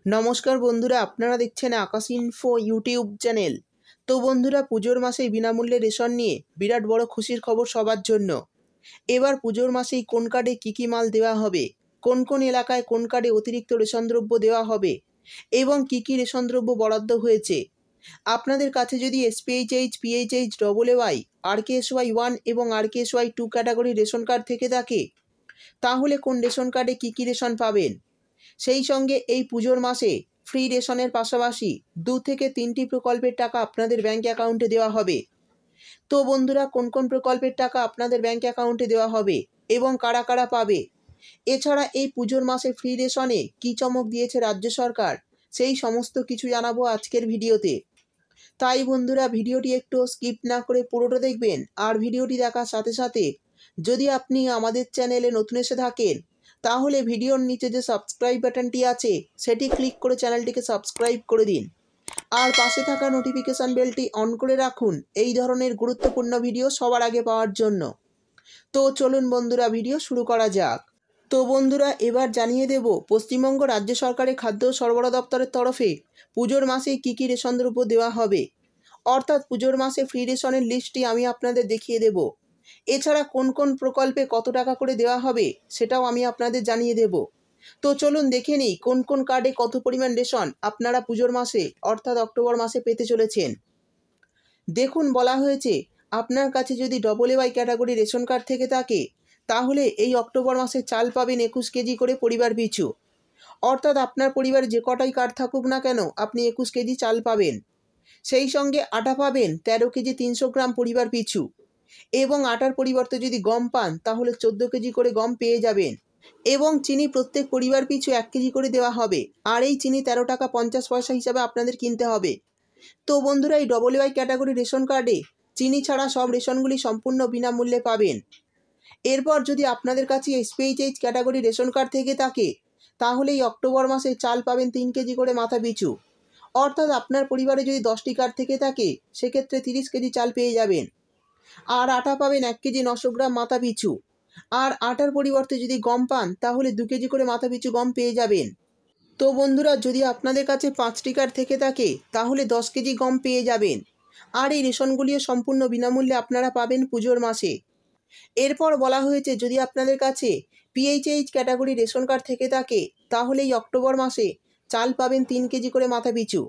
নমস্কার বন্ধুরা, আপনারা দেখছেন আকাশ ইনফো ইউটিউব চ্যানেল। তো বন্ধুরা, পুজোর মাসেই বিনামূল্যে রেশন নিয়ে বিরাট বড় খুশির খবর সবার জন্য। এবার পুজোর মাসেই কোন কার্ডে কী কী মাল দেওয়া হবে, কোন কোন এলাকায় কোন কার্ডে অতিরিক্ত রেশন দ্রব্য দেওয়া হবে এবং কী কী রেশন দ্রব্য বরাদ্দ হয়েছে। আপনাদের কাছে যদি এসপিএইচএইচ, পিএইচএইচ, AAY, RKSY 1 এবং RKSY 2 ক্যাটাগরির রেশন কার্ড থেকে থাকে, তাহলে কোন রেশন কার্ডে কী কী রেশন পাবেন। সেই সঙ্গে এই পুজোর মাসে ফ্রি রেশনের পাশাপাশি 2 থেকে 3টি প্রকল্পের টাকা আপনাদের ব্যাঙ্ক অ্যাকাউন্টে দেওয়া হবে। তো বন্ধুরা, কোন কোন প্রকল্পের টাকা আপনাদের ব্যাঙ্ক অ্যাকাউন্টে দেওয়া হবে এবং কারা কারা পাবে, এছাড়া এই পুজোর মাসে ফ্রি রেশনে কী চমক দিয়েছে রাজ্য সরকার, সেই সমস্ত কিছু জানাবো আজকের ভিডিওতে। তাই বন্ধুরা, ভিডিওটি একটু স্কিপ না করে পুরোটা দেখবেন। আর ভিডিওটি দেখার সাথে সাথে যদি আপনি আমাদের চ্যানেলে নতুন এসে থাকেন, তাহলে ভিডিওর নিচে যে সাবস্ক্রাইব বাটনটি আছে সেটি ক্লিক করে চ্যানেলটিকে সাবস্ক্রাইব করে দিন। আর পাশে থাকা নোটিফিকেশান বেলটি অন করে রাখুন এই ধরনের গুরুত্বপূর্ণ ভিডিও সবার আগে পাওয়ার জন্য। তো চলুন বন্ধুরা, ভিডিও শুরু করা যাক। তো বন্ধুরা, এবার জানিয়ে দেব পশ্চিমবঙ্গ রাজ্য সরকারের খাদ্য সরবরাহ দপ্তরের তরফে পুজোর মাসে কী কী রেশন দ্রব্য দেওয়া হবে। অর্থাৎ পুজোর মাসে ফ্রি রেশনের লিস্টটি আমি আপনাদের দেখিয়ে দেব। এছাড়া কোন কোন প্রকল্পে কত টাকা করে দেওয়া হবে সেটাও আমি আপনাদের জানিয়ে দেব। তো চলুন দেখে নিই কোন কোন কার্ডে কত পরিমাণ রেশন আপনারা পুজোর মাসে অর্থাৎ অক্টোবর মাসে পেতে চলেছেন। দেখুন, বলা হয়েছে আপনার কাছে যদি AAY ক্যাটাগরি রেশন কার্ড থেকে থাকে, তাহলে এই অক্টোবর মাসে চাল পাবেন 21 কেজি করে পরিবার পিছু। অর্থাৎ আপনার পরিবারে যে কটাই কার্ড থাকুক না কেন, আপনি 21 কেজি চাল পাবেন। সেই সঙ্গে আটা পাবেন 13 কেজি 300 গ্রাম পরিবার পিছু, এবং আটার পরিবর্তে যদি গম পান তাহলে 14 কেজি করে গম পেয়ে যাবেন। এবং চিনি প্রত্যেক পরিবার পিছু 1 কেজি করে দেওয়া হবে, আর এই চিনি 13 টাকা 50 পয়সা হিসাবে আপনাদের কিনতে হবে। তো বন্ধুরা, এই AAY ক্যাটাগরি রেশন কার্ডে চিনি ছাড়া সব রেশনগুলি সম্পূর্ণ বিনামূল্যে পাবেন। এরপর যদি আপনাদের কাছে এসপিএইচএইচ ক্যাটাগরি রেশন কার্ড থেকে থাকে, তাহলে এই অক্টোবর মাসে চাল পাবেন 3 কেজি করে মাথা পিছু। অর্থাৎ আপনার পরিবারে যদি 10টি কার্ড থেকে থাকে, সেক্ষেত্রে 30 কেজি চাল পেয়ে যাবেন। আর আটা পাবেন 1 কেজি 900 গ্রাম মাথা পিছু। আর আটার পরিবর্তে যদি গম পান, তাহলে 2 কেজি করে মাথা পিছু গম পেয়ে যাবেন। তো বন্ধুরা, যদি আপনাদের কাছে 5টি কার্ড থেকে থাকে, তাহলে 10 কেজি গম পেয়ে যাবেন। আর এই রেশনগুলিও সম্পূর্ণ বিনামূল্যে আপনারা পাবেন পুজোর মাসে। এরপর বলা হয়েছে যদি আপনাদের কাছে পিএইচএইচ ক্যাটাগরি রেশন কার্ড থেকে থাকে, তাহলে এই অক্টোবর মাসে চাল পাবেন 3 কেজি করে মাথা পিছু।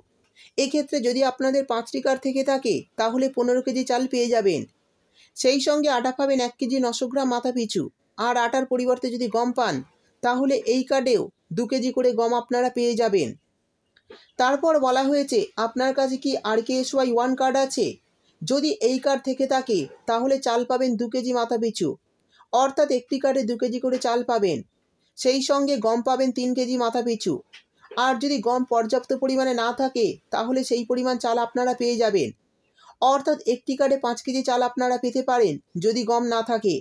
এক্ষেত্রে যদি আপনাদের 5টি কার্ড থেকে থাকে, তাহলে 15 কেজি চাল পেয়ে যাবেন। সেই সঙ্গে আটা পাবেন 1 কেজি 900 গ্রাম মাথা পিছু। আর আটার পরিবর্তে যদি গম পান, তাহলে এই কার্ডেও 2 কেজি করে গম আপনারা পেয়ে যাবেন। তারপর বলা হয়েছে আপনার কাছে কি RKSY 1 কার্ড আছে। যদি এই কার্ড থেকে থাকে, তাহলে চাল পাবেন 2 কেজি মাথা পিছু। অর্থাৎ একটি কার্ডে 2 কেজি করে চাল পাবেন। সেই সঙ্গে গম পাবেন 3 কেজি মাথা পিছু। আর যদি গম পর্যাপ্ত পরিমাণে না থাকে, তাহলে সেই পরিমাণ চাল আপনারা পেয়ে যাবেন। অর্থাৎ একটি কার্ডে 5 কেজি চাল আপনারা পেতে পারেন যদি গম না থাকে।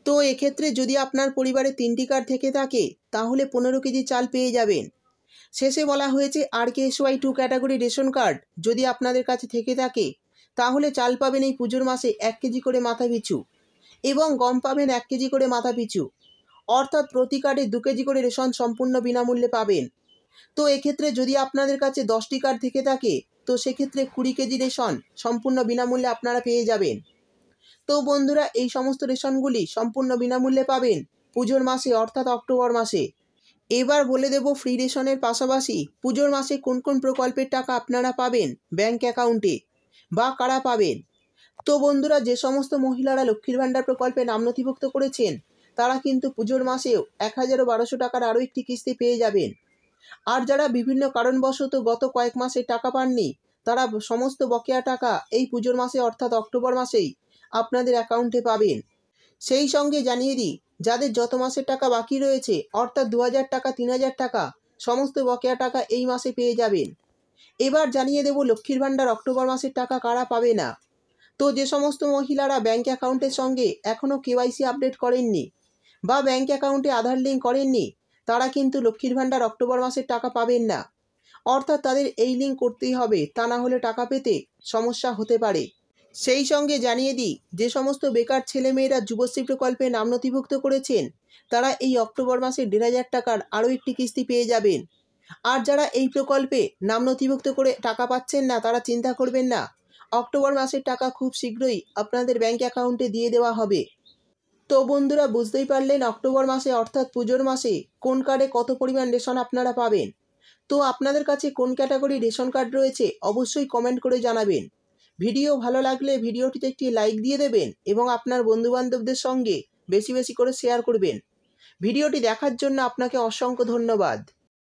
তো এক্ষেত্রে যদি আপনার পরিবারে 3টি কার্ড থেকে থাকে, তাহলে 15 কেজি চাল পেয়ে যাবেন। শেষে বলা হয়েছে RKSY 2 ক্যাটাগরি রেশন কার্ড যদি আপনাদের কাছে থেকে থাকে, তাহলে চাল পাবেন এই পুজোর মাসে 1 কেজি করে মাথা পিছু এবং গম পাবেন 1 কেজি করে মাথা পিছু। অর্থাৎ প্রতি কার্ডে 2 কেজি করে রেশন সম্পূর্ণ বিনামূল্যে পাবেন। তো এক্ষেত্রে যদি আপনাদের কাছে 10টি কার্ড থেকে থাকে, তো সেক্ষেত্রে 20 কেজি রেশন সম্পূর্ণ বিনামূল্যে আপনারা পেয়ে যাবেন। তো বন্ধুরা, এই সমস্ত রেশনগুলি সম্পূর্ণ বিনামূল্যে পাবেন পুজোর মাসে অর্থাৎ অক্টোবর মাসে। এবার বলে দেব ফ্রি রেশনের পাশাপাশি পুজোর মাসে কোন কোন প্রকল্পের টাকা আপনারা পাবেন ব্যাঙ্ক অ্যাকাউন্টে বা কারা পাবেন। তো বন্ধুরা, যে সমস্ত মহিলারা লক্ষ্মীর ভাণ্ডার প্রকল্পে নাম নথিভুক্ত করেছেন, তারা কিন্তু পুজোর মাসেও 1012 টাকার আরও একটি কিস্তি পেয়ে যাবেন। আর যারা বিভিন্ন কারণবশত গত কয়েক মাসে টাকা পাননি, তারা সমস্ত বকেয়া টাকা এই পুজোর মাসে অর্থাৎ অক্টোবর মাসেই আপনাদের অ্যাকাউন্টে পাবেন। সেই সঙ্গে জানিয়ে দিই, যাদের যত মাসের টাকা বাকি রয়েছে অর্থাৎ 2000 টাকা, 3000 টাকা, সমস্ত বকেয়া টাকা এই মাসে পেয়ে যাবেন। এবার জানিয়ে দেব লক্ষ্মীর ভাণ্ডার অক্টোবর মাসের টাকা কারা পাবে না। তো যে সমস্ত মহিলারা ব্যাঙ্ক অ্যাকাউন্টের সঙ্গে এখনও কেওয়াইসি আপডেট করেননি বা ব্যাঙ্ক অ্যাকাউন্টে আধার লিঙ্ক করেননি, তারা কিন্তু লক্ষ্মীর ভাণ্ডার অক্টোবর মাসের টাকা পাবেন না। অর্থাৎ তাদের এই লিঙ্ক করতেই হবে, তা না হলে টাকা পেতে সমস্যা হতে পারে। সেই সঙ্গে জানিয়ে দিই, যে সমস্ত বেকার ছেলেমেয়েরা যুবশ্রী প্রকল্পে নাম নথিভুক্ত করেছেন, তারা এই অক্টোবর মাসে 1500 টাকার আরও একটি কিস্তি পেয়ে যাবেন। আর যারা এই প্রকল্পে নাম নথিভুক্ত করে টাকা পাচ্ছেন না তারা চিন্তা করবেন না, অক্টোবর মাসের টাকা খুব শীঘ্রই আপনাদের ব্যাঙ্ক অ্যাকাউন্টে দিয়ে দেওয়া হবে। তো বন্ধুরা, বুঝতেই পারলেন অক্টোবর মাসে অর্থাৎ পুজোর মাসে কোন কার্ডে কত পরিমাণ রেশন আপনারা পাবেন। তো আপনাদের কাছে কোন ক্যাটাগরি রেশন কার্ড রয়েছে অবশ্যই কমেন্ট করে জানাবেন। ভিডিও ভালো লাগলে ভিডিওটিতে একটি লাইক দিয়ে দেবেন এবং আপনার বন্ধুবান্ধবদের সঙ্গে বেশি বেশি করে শেয়ার করবেন। ভিডিওটি দেখার জন্য আপনাকে অসংখ্য ধন্যবাদ।